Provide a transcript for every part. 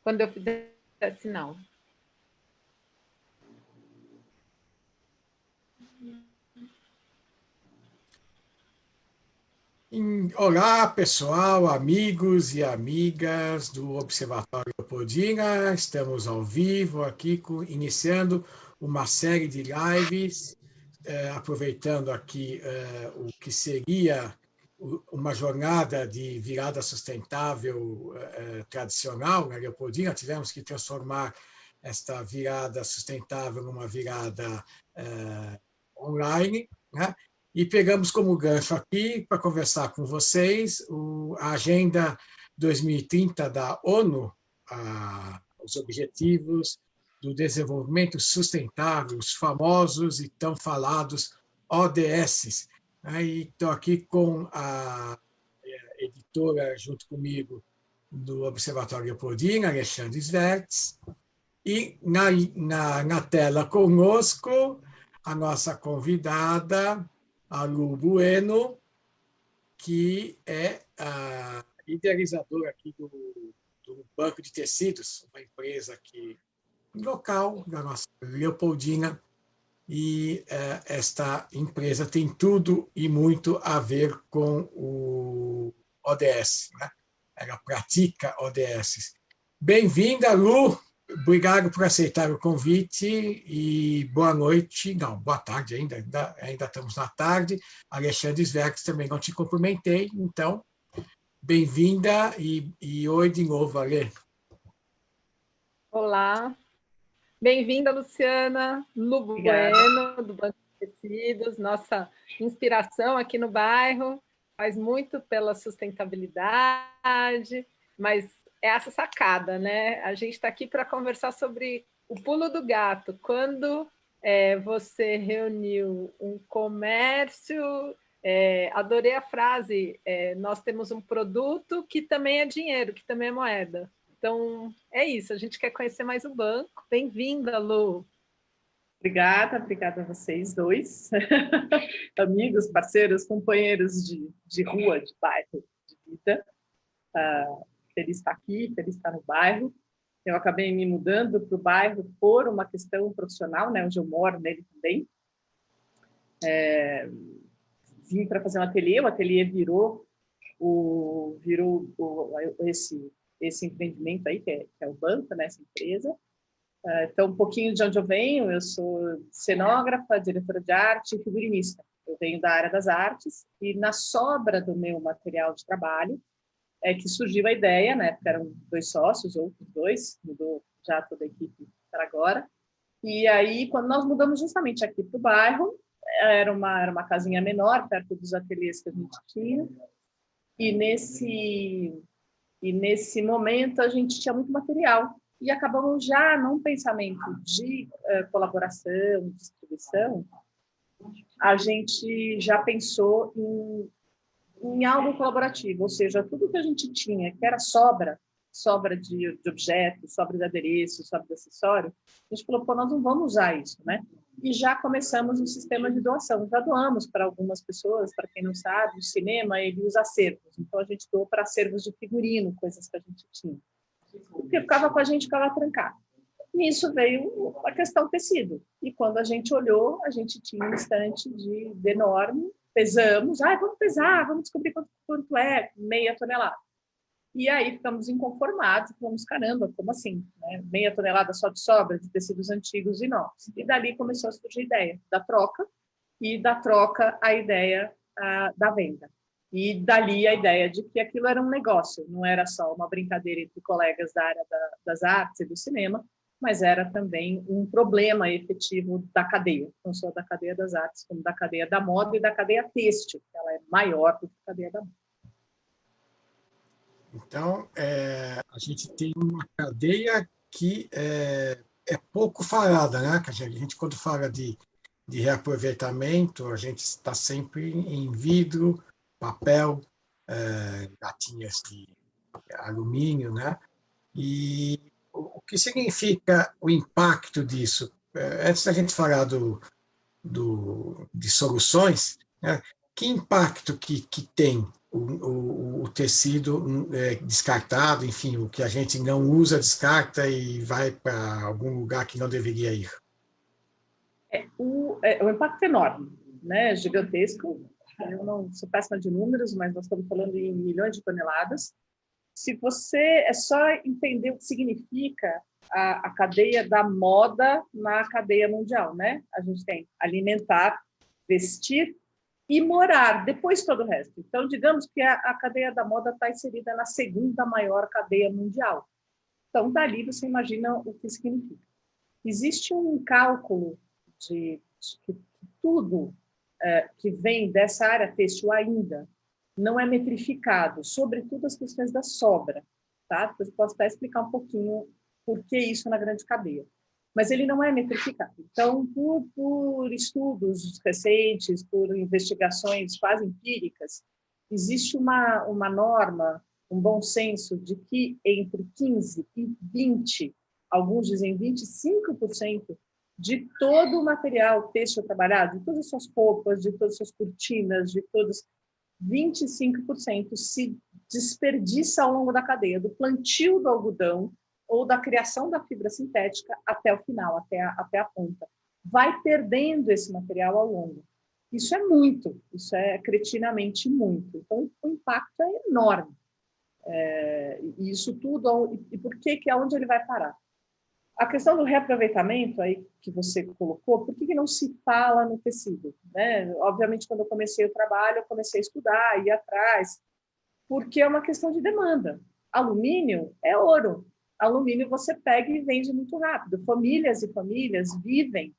quando eu fizer sinal. Olá, pessoal, amigos e amigas do Observatório Leopoldina. Estamos ao vivo aqui, iniciando uma série de lives, aproveitando aqui o que seria uma jornada de virada sustentável tradicional na Leopoldina. Tivemos que transformar esta virada sustentável numa virada online, né? E pegamos como gancho aqui para conversar com vocês a Agenda 2030 da ONU, os Objetivos do Desenvolvimento Sustentável, os famosos e tão falados ODS. E estou aqui com a editora, junto comigo, do Observatório Leopoldina, Alexandre Sverts, e na tela conosco a nossa convidada, a Lu Bueno, que é a idealizadora aqui do Banco de Tecidos, uma empresa aqui local da nossa Leopoldina, e esta empresa tem tudo e muito a ver com o ODS, né? Ela pratica ODS. Bem-vinda, Lu! Obrigado por aceitar o convite e boa noite, não, boa tarde ainda estamos na tarde. Alexandre Sverts, também não te cumprimentei, então, bem-vinda e oi de novo, Ale. Olá, bem-vinda, Luciana, Lu Bueno, do Banco de Tecidos, nossa inspiração aqui no bairro, faz muito pela sustentabilidade, mas é essa sacada, né? A gente está aqui para conversar sobre o pulo do gato. Quando você reuniu um comércio, adorei a frase, nós temos um produto que também é dinheiro, que também é moeda. Então, é isso, a gente quer conhecer mais o banco. Bem-vinda, Lu. Obrigada a vocês dois, amigos, parceiros, companheiros de rua, de bairro, de vida. Feliz estar aqui, feliz estar no bairro. Eu acabei me mudando para o bairro por uma questão profissional, né, onde eu moro nele também. Vim para fazer um ateliê, o ateliê virou esse empreendimento aí, que é o banco, né, essa empresa. Então, um pouquinho de onde eu venho, eu sou cenógrafa, diretora de arte e figurinista. Eu venho da área das artes e na sobra do meu material de trabalho que surgiu a ideia, né, porque eram 2 sócios, outros 2, mudou já toda a equipe para agora. E aí, quando nós mudamos justamente aqui para o bairro, era uma casinha menor, perto dos ateliês que a gente tinha, e nesse momento a gente tinha muito material, e acabamos já num pensamento de colaboração, distribuição, a gente já pensou em algo colaborativo, ou seja, tudo que a gente tinha, que era sobra de objetos, sobra de adereço, sobra de acessório, a gente falou, pô, nós não vamos usar isso, né? E já começamos um sistema de doação. Já doamos para algumas pessoas, para quem não sabe, o cinema, ele usa acervos. Então, a gente doou para acervos de figurino, coisas que a gente tinha. Porque ficava com a gente, ficava trancado. Nisso veio a questão tecido. E quando a gente olhou, a gente tinha um estante de enorme, pesamos, vamos pesar, vamos descobrir quanto é, meia tonelada. E aí ficamos inconformados, falamos, caramba, como assim? Né? Meia tonelada só de sobra de tecidos antigos e novos. E dali começou a surgir a ideia da troca, e da troca a ideia da venda. E dali a ideia de que aquilo era um negócio, não era só uma brincadeira entre colegas da área das artes e do cinema, mas era também um problema efetivo da cadeia, não só da cadeia das artes, como da cadeia da moda e da cadeia têxtil, que ela é maior do que a cadeia da moda. Então, a gente tem uma cadeia que é pouco falada, né? A gente, quando fala de reaproveitamento, a gente está sempre em vidro, papel, latinhas de alumínio, né? E o que significa o impacto disso? Antes da gente falar de soluções, né? Que impacto que tem o tecido descartado, enfim, o que a gente não usa, descarta e vai para algum lugar que não deveria ir? O impacto é enorme, né? Gigantesco. Eu não sou péssima de números, mas nós estamos falando em milhões de toneladas. Se você é só entender o que significa a cadeia da moda na cadeia mundial, né? A gente tem alimentar, vestir e morar, depois todo o resto. Então, digamos que a cadeia da moda está inserida na segunda maior cadeia mundial. Então, dali você imagina o que significa. Existe um cálculo de que tudo que vem dessa área têxtil ainda não é metrificado, sobretudo as questões da sobra. Tá? Depois posso até explicar um pouquinho por que isso na grande cadeia. Mas ele não é metrificado. Então, por estudos recentes, por investigações quase empíricas, existe uma norma, um bom senso de que entre 15% e 20%, alguns dizem 25%, de todo o material têxtil trabalhado, de todas as suas roupas, de todas as suas cortinas, de todos, 25% se desperdiça ao longo da cadeia, do plantio do algodão ou da criação da fibra sintética até o final, até a ponta. Vai perdendo esse material ao longo. Isso é muito, isso é cretinamente muito. Então, o impacto é enorme. E isso tudo, e por que, aonde ele vai parar? A questão do reaproveitamento aí que você colocou, por que não se fala no tecido? Né? Obviamente, quando eu comecei o trabalho, eu comecei a estudar, ir atrás, porque é uma questão de demanda. Alumínio é ouro. Alumínio você pega e vende muito rápido. Famílias e famílias vivem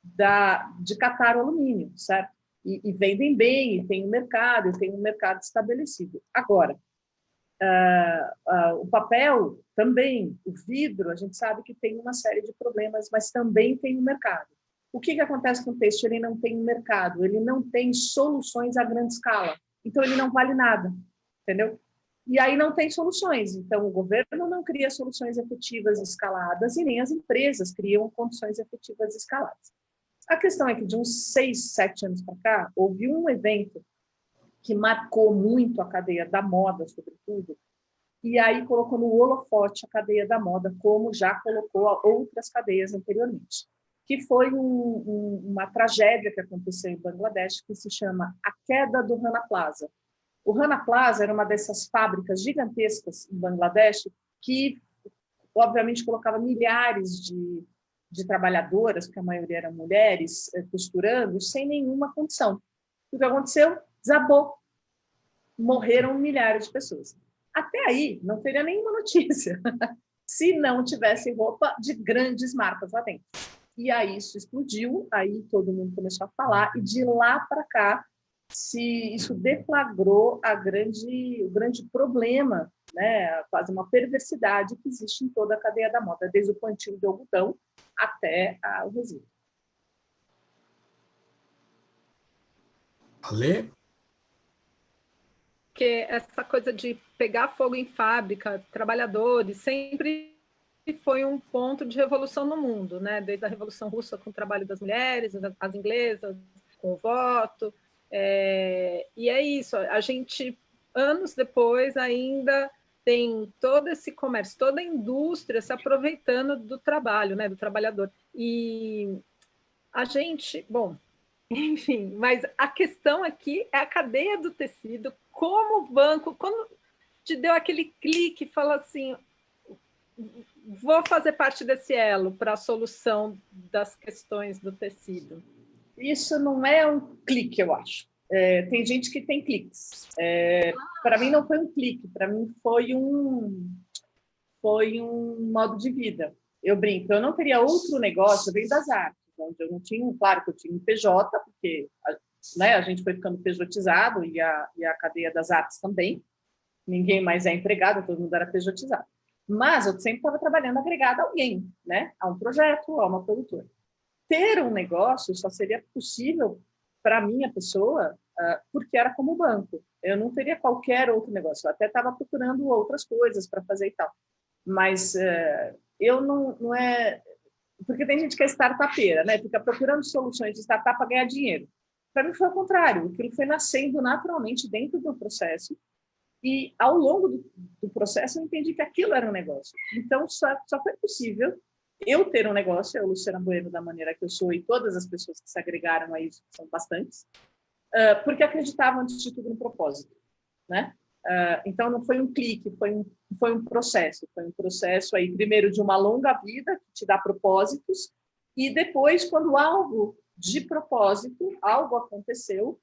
de catar o alumínio, certo? E vendem bem, e tem um mercado estabelecido. Agora, o papel também, o vidro, a gente sabe que tem uma série de problemas, mas também tem um mercado. O que acontece com o têxtil? Ele não tem um mercado, ele não tem soluções a grande escala, então ele não vale nada, entendeu? E aí não tem soluções, então o governo não cria soluções efetivas escaladas e nem as empresas criam condições efetivas escaladas. A questão é que de uns 6, 7 anos para cá, houve um evento que marcou muito a cadeia da moda, sobretudo, e aí colocou no holofote a cadeia da moda, como já colocou outras cadeias anteriormente, que foi uma tragédia que aconteceu em Bangladesh, que se chama a queda do Rana Plaza. O Rana Plaza era uma dessas fábricas gigantescas em Bangladesh que, obviamente, colocava milhares de trabalhadoras, porque a maioria eram mulheres, costurando, sem nenhuma condição. O que aconteceu? Desabou. Morreram milhares de pessoas. Até aí, não teria nenhuma notícia se não tivesse roupa de grandes marcas lá dentro. E aí isso explodiu, aí todo mundo começou a falar, e de lá para cá, isso deflagrou o grande problema, né? Quase uma perversidade que existe em toda a cadeia da moda, desde o plantio do algodão até o resíduo. Ale? Porque essa coisa de pegar fogo em fábrica, trabalhadores, sempre foi um ponto de revolução no mundo, né? Desde a Revolução Russa com o trabalho das mulheres, as inglesas com o voto. E é isso, a gente, anos depois, ainda tem todo esse comércio, toda a indústria se aproveitando do trabalho, né? Do trabalhador. E a gente, bom, enfim, mas a questão aqui é a cadeia do tecido, como o banco, quando te deu aquele clique, fala assim, vou fazer parte desse elo para a solução das questões do tecido. Isso não é um clique, eu acho. Tem gente que tem cliques. Para mim não foi um clique, para mim foi um modo de vida. Eu brinco, eu não teria outro negócio, eu venho das artes, onde eu não tinha, claro que eu tinha um PJ, porque a gente foi ficando pejotizado e a cadeia das artes também. Ninguém mais é empregado, todo mundo era pejotizado. Mas eu sempre estava trabalhando agregada a alguém, né? A um projeto, a uma produtora. Ter um negócio só seria possível para a minha pessoa porque era como banco. Eu não teria qualquer outro negócio. Eu até estava procurando outras coisas para fazer e tal. Mas eu não é... Porque tem gente que é startupeira, né? Fica procurando soluções de startup para ganhar dinheiro. Para mim foi ao contrário, aquilo foi nascendo naturalmente dentro do processo, e ao longo do processo eu entendi que aquilo era um negócio. Então só foi possível eu ter um negócio, eu, Luciana Bueno, da maneira que eu sou, e todas as pessoas que se agregaram a isso, que são bastantes, porque acreditavam, antes de tudo, no propósito, né? Então não foi um clique, foi um processo aí, primeiro de uma longa vida que te dá propósitos, e depois, quando algo de propósito, algo aconteceu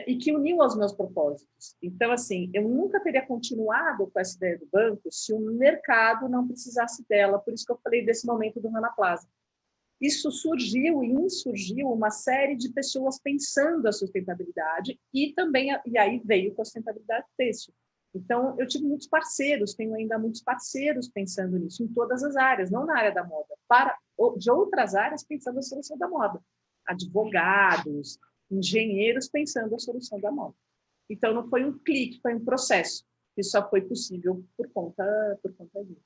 e que uniu aos meus propósitos. Então, assim, eu nunca teria continuado com essa ideia do banco se o mercado não precisasse dela. Por isso que eu falei desse momento do Rana Plaza. Isso surgiu e insurgiu uma série de pessoas pensando a sustentabilidade e aí veio com a sustentabilidade têxtil. Então, eu tive muitos parceiros, tenho ainda muitos parceiros pensando nisso, em todas as áreas, não na área da moda, de outras áreas pensando a solução da moda. Advogados, engenheiros pensando a solução da moda. Então, não foi um clique, foi um processo, que só foi possível por conta disso.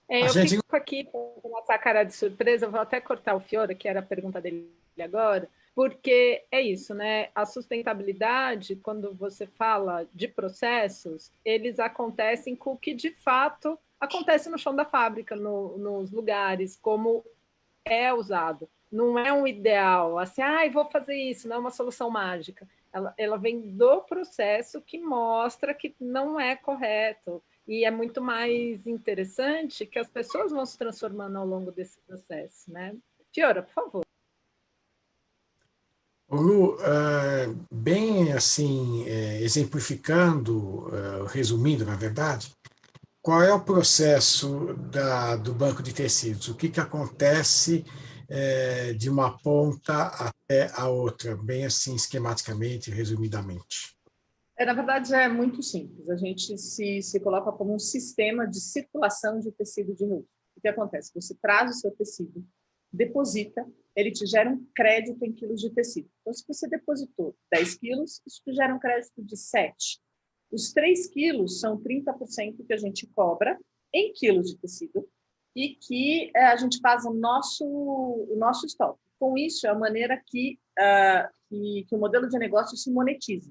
Eu fico aqui com essa cara de surpresa, eu vou até cortar o Fiora, que era a pergunta dele agora, porque é isso, né? A sustentabilidade, quando você fala de processos, eles acontecem com o que de fato acontece no chão da fábrica, nos lugares, como é usado. Não é um ideal, assim, vou fazer isso, não é uma solução mágica. Ela vem do processo que mostra que não é correto. E é muito mais interessante que as pessoas vão se transformando ao longo desse processo, né? Fiora, por favor. Lu, bem assim, exemplificando, resumindo, na verdade, qual é o processo do banco de tecidos? O que acontece de uma ponta até a outra, bem assim, esquematicamente, resumidamente? Na verdade, é muito simples. A gente se coloca como um sistema de circulação de tecido de roupa. O que acontece? Você traz o seu tecido, deposita, ele te gera um crédito em quilos de tecido. Então, se você depositou 10 quilos, isso te gera um crédito de 7. Os 3 quilos são 30% que a gente cobra em quilos de tecido e que a gente faz o nosso estoque. Com isso, é a maneira que o modelo de negócio se monetiza.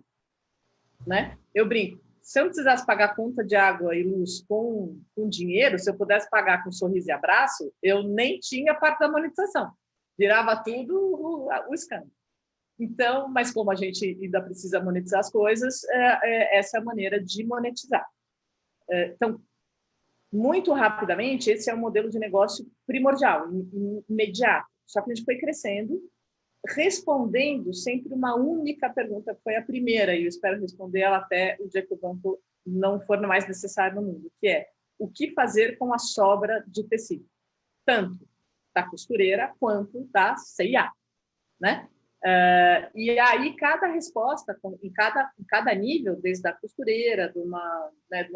Né? Eu brinco, se eu não precisasse pagar conta de água e luz com dinheiro, se eu pudesse pagar com sorriso e abraço, eu nem tinha parte da monetização. Virava tudo o escândalo. Então, mas como a gente ainda precisa monetizar as coisas, essa é a maneira de monetizar. Então, muito rapidamente, esse é o modelo de negócio primordial, imediato. Só que a gente foi crescendo, respondendo sempre uma única pergunta, que foi a primeira, e eu espero responder ela até o dia que o banco não for mais necessário no mundo, que é o que fazer com a sobra de tecido, tanto da costureira quanto da C&A, né? E aí cada resposta, em cada nível, desde a costureira, de uma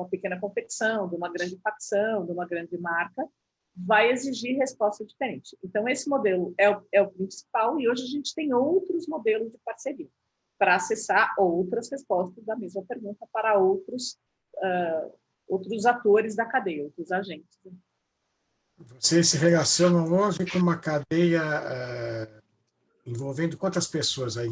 pequena confecção, de uma grande facção, de uma grande marca, vai exigir resposta diferente. Então, esse modelo é o principal, e hoje a gente tem outros modelos de parceria para acessar outras respostas da mesma pergunta para outros atores da cadeia, outros agentes. Vocês se relacionam hoje com uma cadeia envolvendo quantas pessoas aí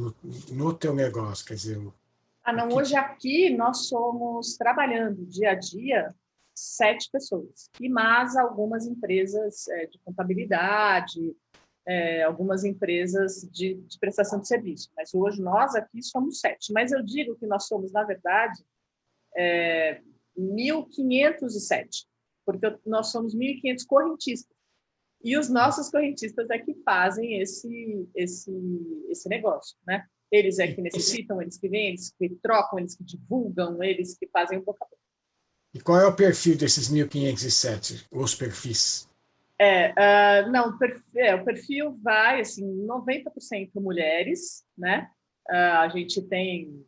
no teu negócio? Quer dizer, não, hoje aqui nós somos, trabalhando dia a dia, 7 pessoas, e mais algumas empresas de contabilidade, algumas empresas de prestação de serviço. Mas hoje nós aqui somos 7. Mas eu digo que nós somos, na verdade, 1.507, porque nós somos 1.500 correntistas. E os nossos correntistas é que fazem esse negócio, né? Eles é que necessitam, eles que vêm, eles que trocam, eles que divulgam, eles que fazem um boca a boca. E qual é o perfil desses 1.507, os perfis? Não, o perfil vai, assim, 90% mulheres, né? A gente tem,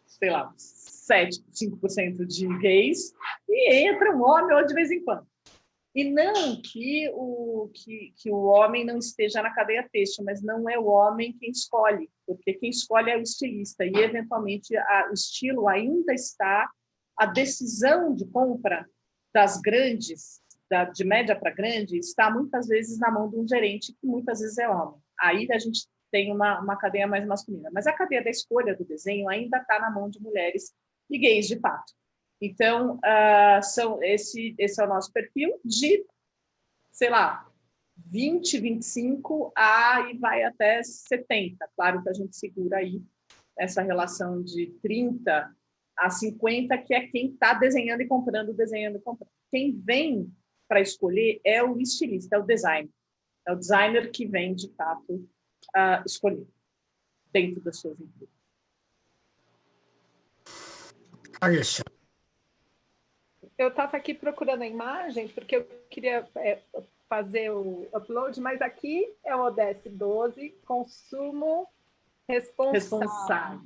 sei lá, 5% de gays, e entra um homem ou de vez em quando. E não que o homem não esteja na cadeia têxtil, mas não é o homem quem escolhe, porque quem escolhe é o estilista, e, eventualmente, o estilo ainda está... A decisão de compra das grandes, de média para grande, está muitas vezes na mão de um gerente, que muitas vezes é homem. Aí a gente tem uma cadeia mais masculina. Mas a cadeia da escolha do desenho ainda está na mão de mulheres e gays, de fato. Então, esse é o nosso perfil de, sei lá, 20, 25 e vai até 70. Claro que a gente segura aí essa relação de 30 a 50, que é quem está desenhando e comprando, desenhando e comprando. Quem vem para escolher é o estilista, é o designer. É o designer que vem, de fato, escolher dentro das suas empresas. Alexandre. Eu estava aqui procurando a imagem, porque eu queria fazer o upload, mas aqui é o ODS 12, consumo responsável.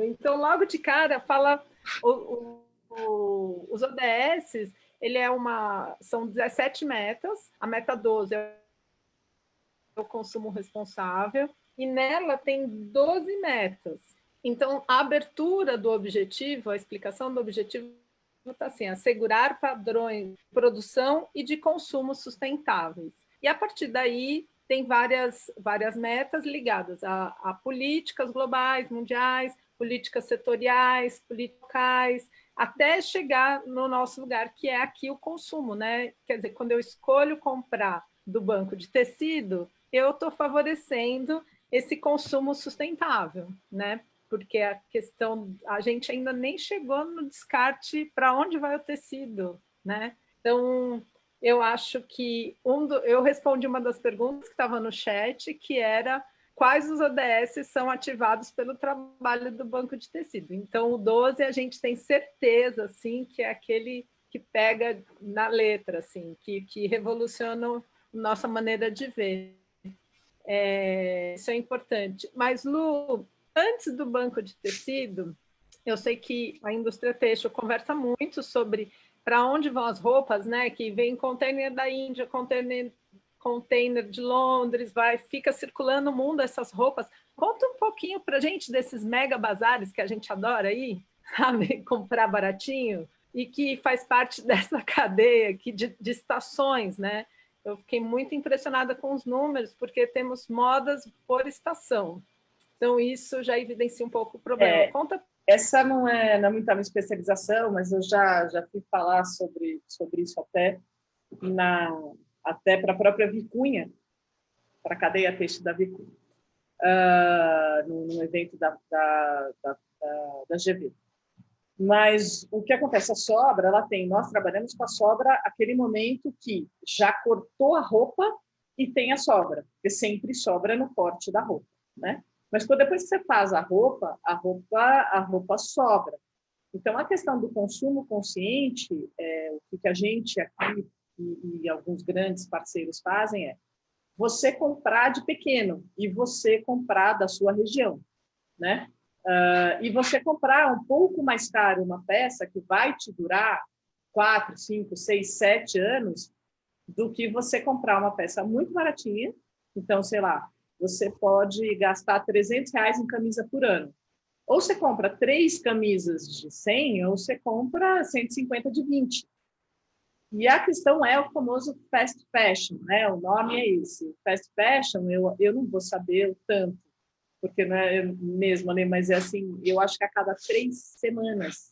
Então, logo de cara, fala os ODS, são 17 metas, a meta 12 é o consumo responsável, e nela tem 12 metas. Então, a abertura do objetivo, a explicação do objetivo está assim: assegurar padrões de produção e de consumo sustentáveis. E, a partir daí, tem várias metas ligadas a políticas globais, mundiais, políticas setoriais, políticas locais, até chegar no nosso lugar, que é aqui o consumo, né? Quer dizer, quando eu escolho comprar do banco de tecido, eu estou favorecendo esse consumo sustentável, né? Porque a gente ainda nem chegou no descarte para onde vai o tecido, né? Então, eu acho que eu respondi uma das perguntas que estava no chat, que era quais os ODS são ativados pelo trabalho do banco de tecido. Então, o 12 a gente tem certeza, assim, que é aquele que pega na letra, assim, que revoluciona a nossa maneira de ver. Isso é importante. Mas, Lu, antes do banco de tecido, eu sei que a indústria têxtil conversa muito sobre para onde vão as roupas, né? Que vem container da Índia, container de Londres, fica circulando o mundo essas roupas. Conta um pouquinho para a gente desses mega bazares que a gente adora aí, sabe? Comprar baratinho, e que faz parte dessa cadeia aqui de estações, né? Eu fiquei muito impressionada com os números, porque temos modas por estação. Então, isso já evidencia um pouco o problema. Conta. Essa não é muito a minha especialização, mas eu já fui falar sobre isso até para a própria Vicunha, para a cadeia têxtil da Vicunha, no evento da GV. Mas o que acontece? A sobra, nós trabalhamos com a sobra aquele momento que já cortou a roupa e tem a sobra, porque sempre sobra no corte da roupa, né? Mas depois que você faz a roupa sobra. Então, a questão do consumo consciente, o que a gente aqui e alguns grandes parceiros fazem é você comprar de pequeno e você comprar da sua região, né? E você comprar um pouco mais caro uma peça que vai te durar 4, 5, 6, 7 anos do que você comprar uma peça muito baratinha. Então, sei lá, você pode gastar R$300 em camisa por ano. Ou você compra 3 camisas de 100, ou você compra 150 de 20. E a questão é o famoso fast fashion, né? O nome é esse. O fast fashion, eu não vou saber o tanto, porque não é mesmo, né? Mas é assim, eu acho que a cada 3 semanas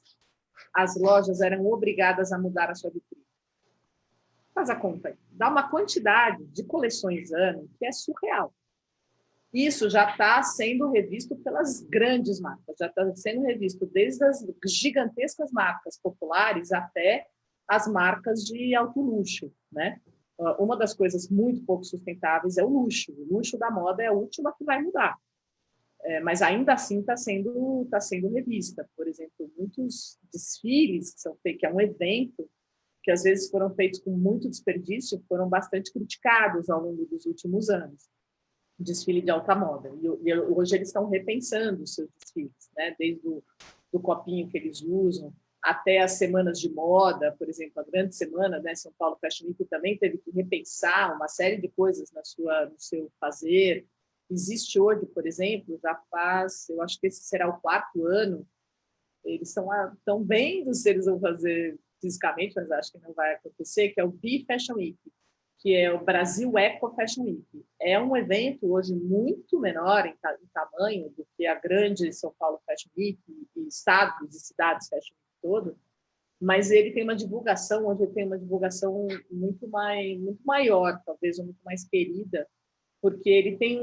as lojas eram obrigadas a mudar a sua vitrine. Faz a conta aí. Dá uma quantidade de coleções ano que é surreal. Isso já está sendo revisto pelas grandes marcas, já está sendo revisto desde as gigantescas marcas populares até as marcas de alto luxo, né? Uma das coisas muito pouco sustentáveis é o luxo. O luxo da moda é a última que vai mudar. Mas ainda assim está sendo revista. Por exemplo, muitos desfiles que é um evento que às vezes foram feitos com muito desperdício, foram bastante criticados ao longo dos últimos anos. Desfile de alta moda. E hoje eles estão repensando os seus desfiles, né? Desde do copinho que eles usam até as semanas de moda, por exemplo, a grande semana, né? São Paulo Fashion Week também teve que repensar uma série de coisas no seu fazer. Existe hoje, por exemplo, eu acho que esse será o 4º ano, eles estão vendo se eles vão fazer fisicamente, mas acho que não vai acontecer, que é o Bi Fashion Week, que é o Brasil Eco Fashion Week. É um evento hoje muito menor em tamanho do que a grande São Paulo Fashion Week e estados e cidades Fashion Week todo, mas ele tem uma divulgação, onde ele tem uma divulgação muito maior, talvez, ou muito mais querida, porque ele tem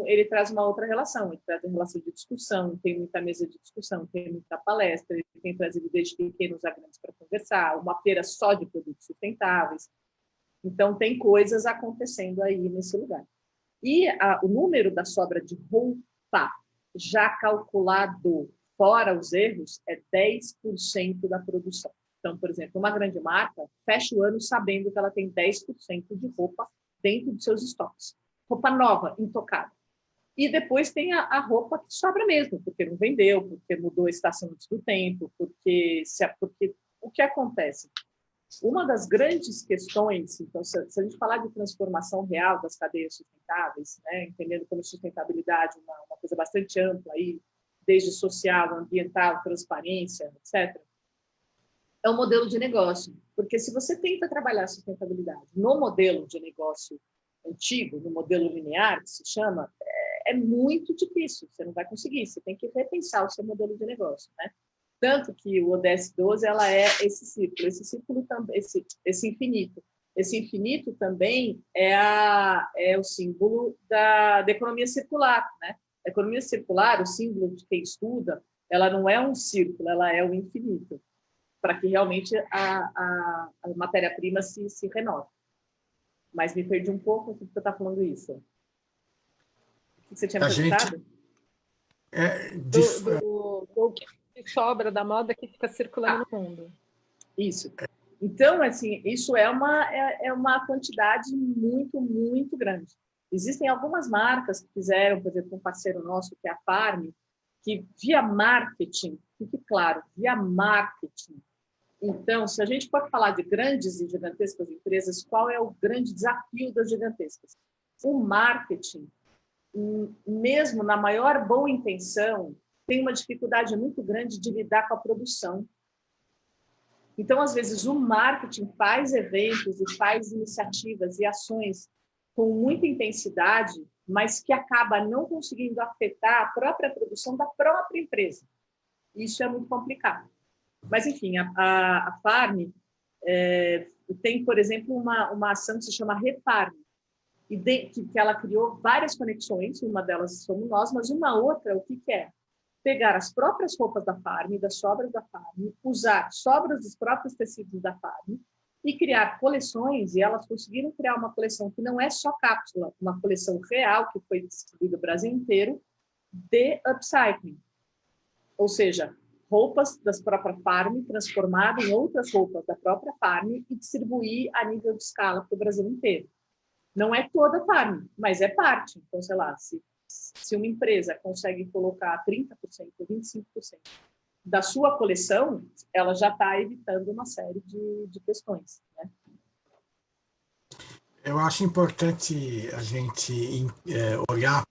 ele traz uma outra relação, ele traz uma relação de discussão, tem muita mesa de discussão, tem muita palestra, ele tem trazido desde pequenos a grandes para conversar, uma feira só de produtos sustentáveis. Então, tem coisas acontecendo aí nesse lugar. E o número da sobra de roupa já calculado, fora os erros, é 10% da produção. Então, por exemplo, uma grande marca fecha o ano sabendo que ela tem 10% de roupa dentro dos seus estoques. Roupa nova, intocada. E depois tem a roupa que sobra mesmo, porque não vendeu, porque mudou a estação antes do tempo, porque o que acontece? Uma das grandes questões, então, se a gente falar de transformação real das cadeias sustentáveis, né, entendendo como sustentabilidade uma coisa bastante ampla, aí, desde social, ambiental, transparência, etc., é o modelo de negócio. Porque se você tenta trabalhar a sustentabilidade no modelo de negócio antigo, no modelo linear, que se chama, é muito difícil, você não vai conseguir, você tem que repensar o seu modelo de negócio, né? Tanto que o ODS 12 ela é esse círculo também, esse infinito. Esse infinito também é o símbolo da economia circular, né? A economia circular, o símbolo de quem estuda, ela não é um círculo, ela é o infinito, para que realmente a matéria-prima se renove. Mas me perdi um pouco porque você está falando isso. O que você tinha me perguntado? Do que sobra da moda que fica circulando no mundo. Isso. Então, assim, isso é uma quantidade muito, muito grande. Existem algumas marcas que fizeram, por exemplo, um parceiro nosso, que é a Farm, que via marketing, fique claro, via marketing. Então, se a gente pode falar de grandes e gigantescas empresas, qual é o grande desafio das gigantescas? O marketing, mesmo na maior boa intenção, tem uma dificuldade muito grande de lidar com a produção. Então, às vezes, o marketing faz eventos e faz iniciativas e ações com muita intensidade, mas que acaba não conseguindo afetar a própria produção da própria empresa. Isso é muito complicado. Mas, enfim, a Farm tem, por exemplo, uma ação que se chama Refarm, que ela criou várias conexões, uma delas somos nós, mas uma outra, o que é? Pegar as próprias roupas da Farm, das sobras da Farm, usar sobras dos próprios tecidos da Farm e criar coleções, e elas conseguiram criar uma coleção que não é só cápsula, uma coleção real que foi distribuída no Brasil inteiro, de upcycling. Ou seja, roupas das próprias Farm transformadas em outras roupas da própria Farm e distribuir a nível de escala para o Brasil inteiro. Não é toda a Farm, mas é parte. Então, sei lá, se uma empresa consegue colocar 30%, 25% da sua coleção, ela já está evitando uma série de questões, né? Eu acho importante a gente olhar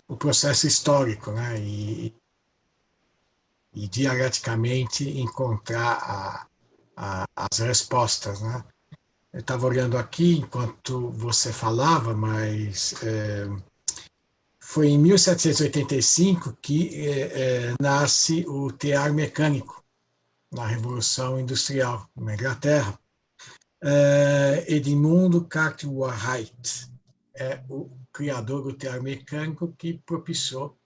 o processo histórico, né? E dialeticamente encontrar as respostas, né? Eu estava olhando aqui enquanto você falava, mas foi em 1785 que nasce o tear mecânico na Revolução Industrial na Inglaterra. Edmundo Cartwright é o criador do tear mecânico que propiciou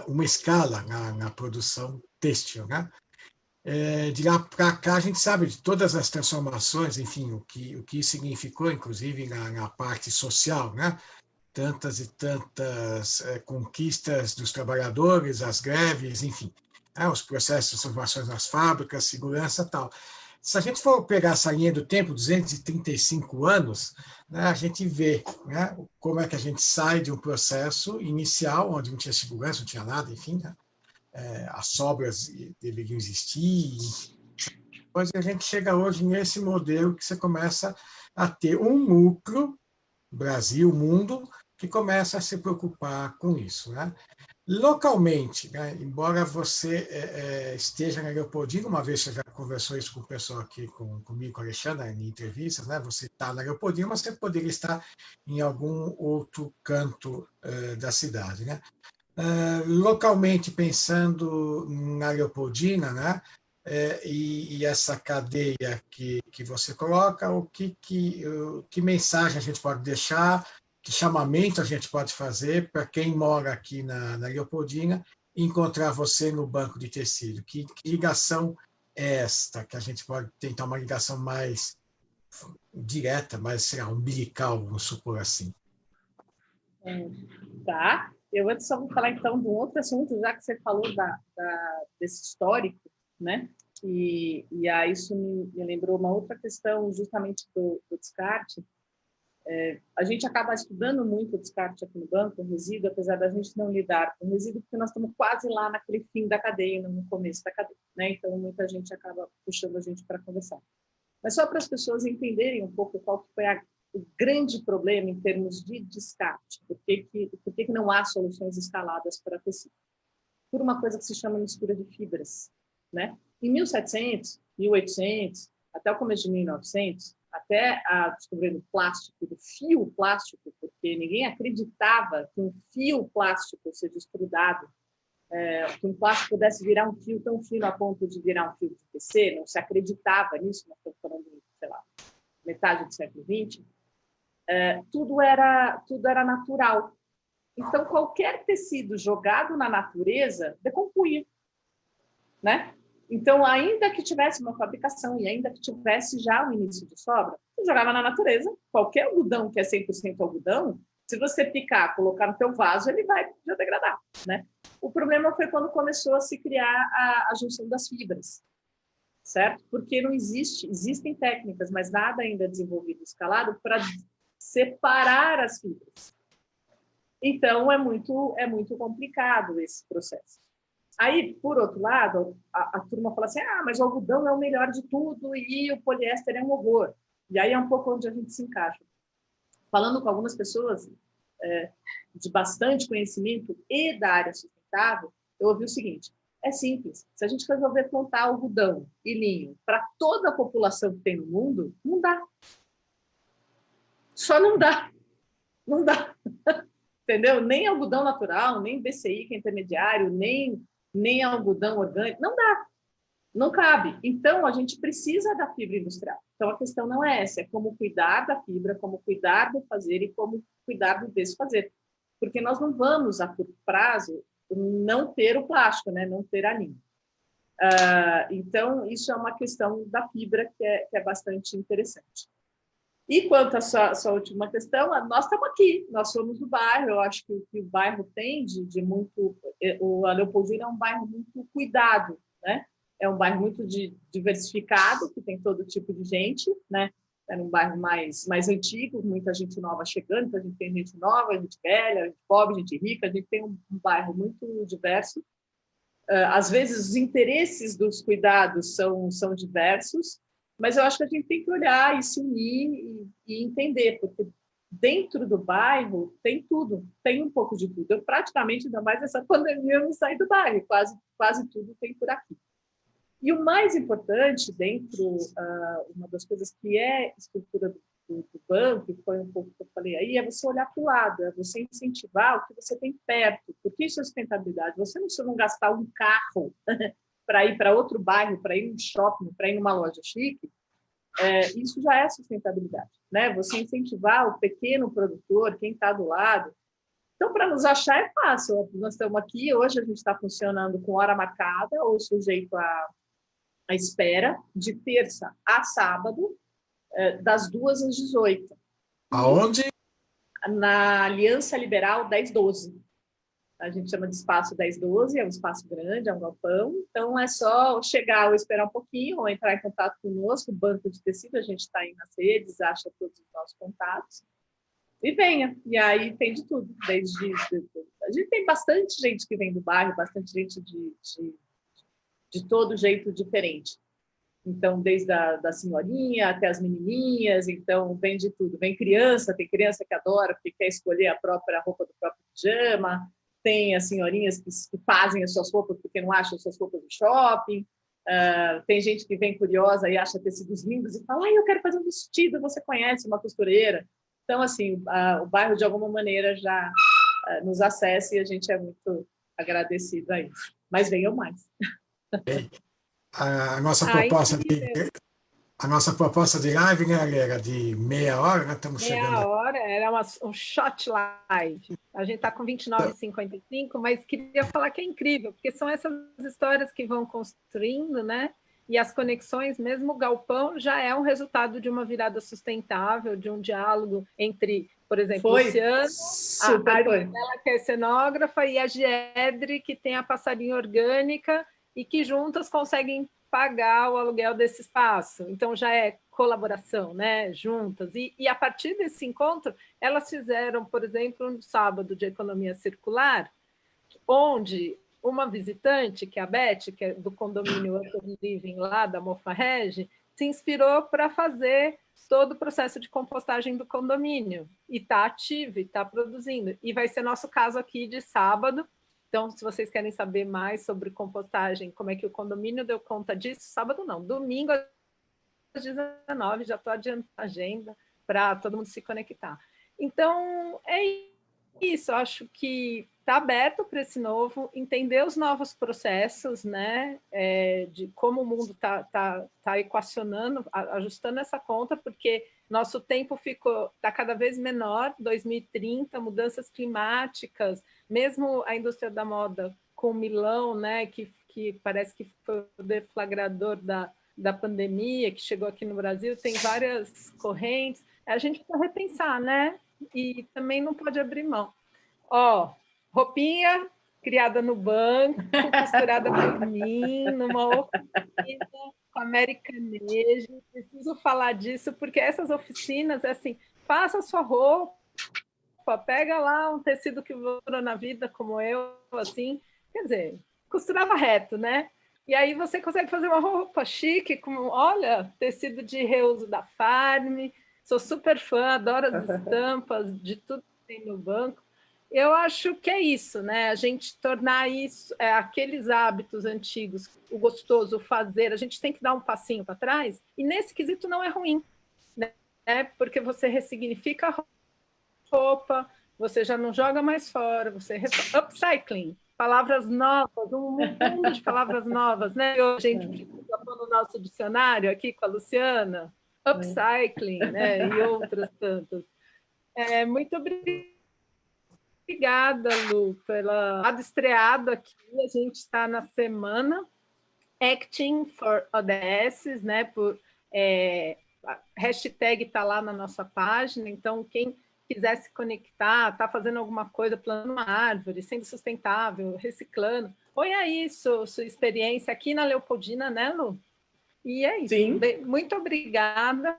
uma escala na produção têxtil, né? De lá para cá, a gente sabe de todas as transformações, enfim, o que significou, inclusive, na parte social, né? Tantas e tantas conquistas dos trabalhadores, as greves, enfim, os processos de transformações nas fábricas, segurança e tal. Se a gente for pegar essa linha do tempo, 235 anos, né, a gente vê, né, como é que a gente sai de um processo inicial, onde não tinha segurança, não tinha nada, enfim, né? As sobras deveriam existir, depois a gente chega hoje nesse modelo que você começa a ter um núcleo, Brasil, mundo, que começa a se preocupar com isso, né? Localmente, né, embora você esteja na Leopoldina, uma vez você já conversou isso com o pessoal aqui, comigo, com a Alexandra, em entrevistas, né, você está na Leopoldina, mas você poderia estar em algum outro canto da cidade. Né? Localmente, pensando na Leopoldina, né, e essa cadeia que você coloca, que mensagem a gente pode deixar, que chamamento a gente pode fazer para quem mora aqui na Leopoldina encontrar você no banco de tecido? Que ligação é esta? Que a gente pode tentar uma ligação mais direta, mais, sei lá, umbilical, vamos supor assim. Tá. Eu antes só vou falar, então, de um outro assunto, já que você falou desse histórico, né? E aí isso me lembrou uma outra questão, justamente do descarte. A gente acaba estudando muito o descarte aqui no banco, o resíduo, apesar da gente não lidar com o resíduo, porque nós estamos quase lá naquele fim da cadeia, no começo da cadeia, né? Então, muita gente acaba puxando a gente para conversar. Mas só para as pessoas entenderem um pouco qual foi o grande problema em termos de descarte, por que não há soluções escaladas para tecido? Por uma coisa que se chama mistura de fibras, né? Em 1700, 1800, até o começo de 1900, até a descobrir do plástico, do fio plástico, porque ninguém acreditava que um fio plástico seja estrudado, que um plástico pudesse virar um fio tão fino a ponto de virar um fio de PC, não se acreditava nisso, nós estamos falando de, sei lá, metade do século XX, tudo era natural. Então, qualquer tecido jogado na natureza decompunha, né? Então, ainda que tivesse uma fabricação e ainda que tivesse já o início de sobra, você jogava na natureza, qualquer algodão que é 100% algodão, se você picar, colocar no teu vaso, ele vai biodegradar, né? O problema foi quando começou a se criar a junção das fibras, certo? Porque não existem técnicas, mas nada ainda desenvolvido escalado para separar as fibras. Então, é muito complicado esse processo. Aí, por outro lado, a turma fala assim, mas o algodão é o melhor de tudo e o poliéster é um horror. E aí é um pouco onde a gente se encaixa. Falando com algumas pessoas de bastante conhecimento e da área sustentável, eu ouvi o seguinte, é simples, se a gente resolver plantar algodão e linho para toda a população que tem no mundo, não dá. Só não dá. Não dá. Entendeu? Nem algodão natural, nem BCI, que é intermediário, nem algodão orgânico, não dá, não cabe. Então, a gente precisa da fibra industrial. Então, a questão não é essa, é como cuidar da fibra, como cuidar do fazer e como cuidar do desfazer. Porque nós não vamos, a curto prazo, não ter o plástico, né? Não ter a linha. Então, isso é uma questão da fibra que é bastante interessante. E quanto à sua última questão, nós estamos aqui, nós somos do bairro, eu acho que o que o bairro tem de muito... A Leopoldina é um bairro muito cuidado, né? É um bairro muito diversificado, que tem todo tipo de gente, né? É um bairro mais antigo, muita gente nova chegando, então a gente tem gente nova, gente velha, gente pobre, gente rica, a gente tem um bairro muito diverso. Às vezes, os interesses dos cuidados são diversos, mas eu acho que a gente tem que olhar e se unir e entender, porque dentro do bairro tem tudo, tem um pouco de tudo. Eu praticamente, ainda mais essa pandemia, eu não saí do bairro, quase tudo tem por aqui. E o mais importante dentro, uma das coisas que é estrutura do banco, que foi um pouco que eu falei aí, é você olhar para o lado, é você incentivar o que você tem perto, porque isso é sustentabilidade. Você não gastar um carro para ir para outro bairro, para ir num shopping, para ir numa loja chique, isso já é sustentabilidade, né? Você incentivar o pequeno produtor, quem está do lado. Então, para nos achar é fácil. Nós estamos aqui, hoje a gente está funcionando com hora marcada ou sujeito à espera, de terça a sábado, das 2 às 18. Aonde? Na Aliança Liberal 1012. A gente chama de espaço 1012, é um espaço grande, é um galpão. Então, é só chegar ou esperar um pouquinho, ou entrar em contato conosco, o Banco de Tecido, a gente está aí nas redes, acha todos os nossos contatos. E venha. E aí tem de tudo. A gente tem bastante gente que vem do bairro, bastante gente de todo jeito diferente. Então, desde a senhorinha até as menininhas, então vem de tudo. Vem criança, tem criança que adora, porque quer escolher a própria roupa do próprio pijama. tem as senhorinhas que fazem as suas roupas porque não acham as suas roupas no shopping, tem gente que vem curiosa e acha tecidos lindos e fala, eu quero fazer um vestido, você conhece uma costureira? Então, assim, o bairro, de alguma maneira, já nos acessa e a gente é muito agradecido a isso. Mas venham mais. A nossa proposta de A nossa proposta de live, né, galera, de meia hora, né? Estamos chegando. Meia hora, era um shot live. A gente está com 29h55, mas queria falar que é incrível, porque são essas histórias que vão construindo, né? E as conexões, mesmo o galpão, já é um resultado de uma virada sustentável, de um diálogo entre, por exemplo, Luciano, a Arminella, que é cenógrafa, e a Giedre, que tem a passarinha orgânica, e que juntas conseguem pagar o aluguel desse espaço. Então, já é colaboração, né? Juntas. E a partir desse encontro, elas fizeram, por exemplo, um sábado de economia circular, onde uma visitante, que é a Beth, que é do condomínio Upper Living, lá da Mofarrege, se inspirou para fazer todo o processo de compostagem do condomínio. E está ativo, está produzindo. E vai ser nosso caso aqui de sábado. Então, se vocês querem saber mais sobre compostagem, como é que o condomínio deu conta disso, sábado não, domingo às 19h, já estou adiantando a agenda para todo mundo se conectar. Então, é isso, acho que está aberto para esse novo, entender os novos processos, né, de como o mundo tá equacionando, ajustando essa conta, porque nosso tempo está cada vez menor, 2030, mudanças climáticas, mesmo a indústria da moda com Milão, né, que parece que foi o deflagrador da pandemia, que chegou aqui no Brasil, tem várias correntes, a gente precisa repensar, né? E também não pode abrir mão. Roupinha criada no banco, costurada por mim, numa oficina com americanejo. Preciso falar disso, porque essas oficinas, assim, faça a sua roupa, pega lá um tecido que voou na vida, como eu, assim, quer dizer, costurava reto, né? E aí você consegue fazer uma roupa chique, com, olha, tecido de reuso da Farm, sou super fã, adoro as estampas de tudo que tem no banco. Eu acho que é isso, né? A gente tornar isso, aqueles hábitos antigos, o gostoso, o fazer, a gente tem que dar um passinho para trás, e nesse quesito não é ruim, né? Porque você ressignifica a roupa, você já não joga mais fora, você upcycling, palavras novas, um mundo de palavras novas, né? E a gente precisa pôr no nosso dicionário aqui com a Luciana, upcycling, né? E outras tantas. Muito obrigada, Lu, pela estreado aqui. A gente está na semana Acting for ODS, né? A hashtag está lá na nossa página, então quem quiser se conectar, está fazendo alguma coisa, plantando uma árvore, sendo sustentável, reciclando, põe aí sua experiência aqui na Leopoldina, né, Lu? E é isso. Sim. Muito obrigada.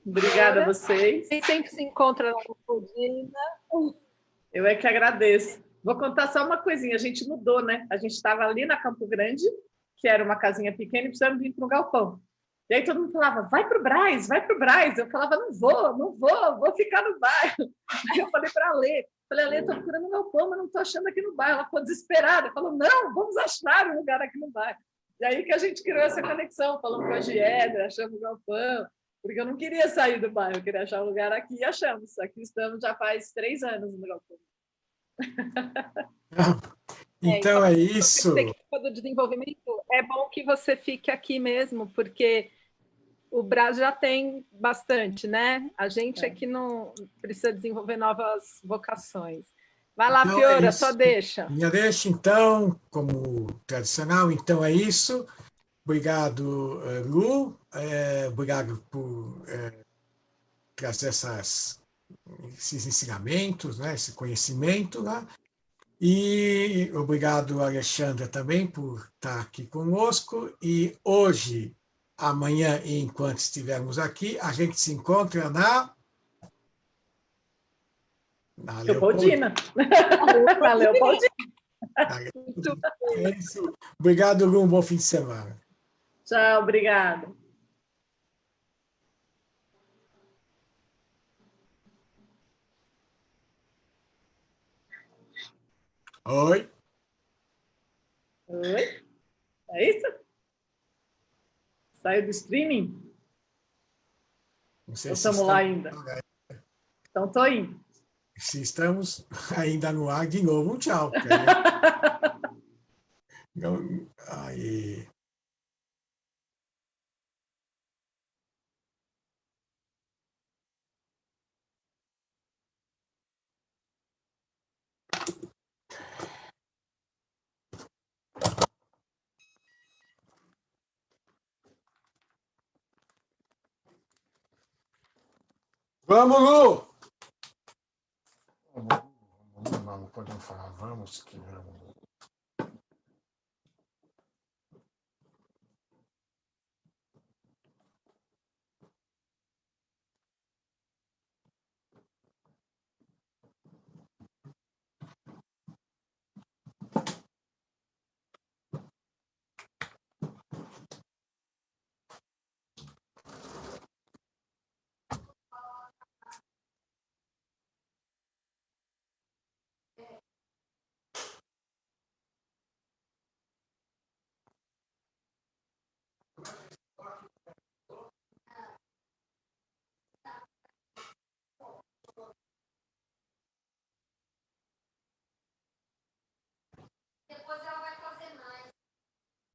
Obrigada a vocês. A gente sempre se encontra na Leopoldina. Eu é que agradeço. Vou contar só uma coisinha. A gente mudou, né? A gente estava ali na Campo Grande, que era uma casinha pequena, e precisamos vir para um galpão. E aí todo mundo falava, vai para o Brás, vai para o Brás. Eu falava, não vou ficar no bairro. Aí eu falei para a Lê, estou procurando um galpão, mas não estou achando aqui no bairro. Ela ficou desesperada, falou, não, vamos achar um lugar aqui no bairro. E aí que a gente criou essa conexão, falamos com a Giedra, achamos o galpão, porque eu não queria sair do bairro, eu queria achar um lugar aqui, e achamos. Aqui estamos já faz 3 anos no galpão. Então é isso. Do desenvolvimento, é bom que você fique aqui mesmo, porque o Brasil já tem bastante, né? A gente aqui não precisa desenvolver novas vocações. Vai lá, então, Fiora, só deixa. Minha deixa, então, como tradicional, então é isso. Obrigado, Lu. Obrigado por trazer esses ensinamentos, né? Esse conhecimento, né? E obrigado, Alexandra, também por estar aqui conosco. E hoje, amanhã, enquanto estivermos aqui, a gente se encontra na Leopoldina. Na Leopoldina. É isso. Obrigado, Lu. Um bom fim de semana. Tchau, obrigado. Oi? Oi? É isso? Saiu do streaming? Não sei Ou se estamos lá estamos, ainda? Então, estou indo. se estamos ainda no ar, de novo, um tchau. Aí. Vamos, Lu! Não podemos falar vamos que vamos.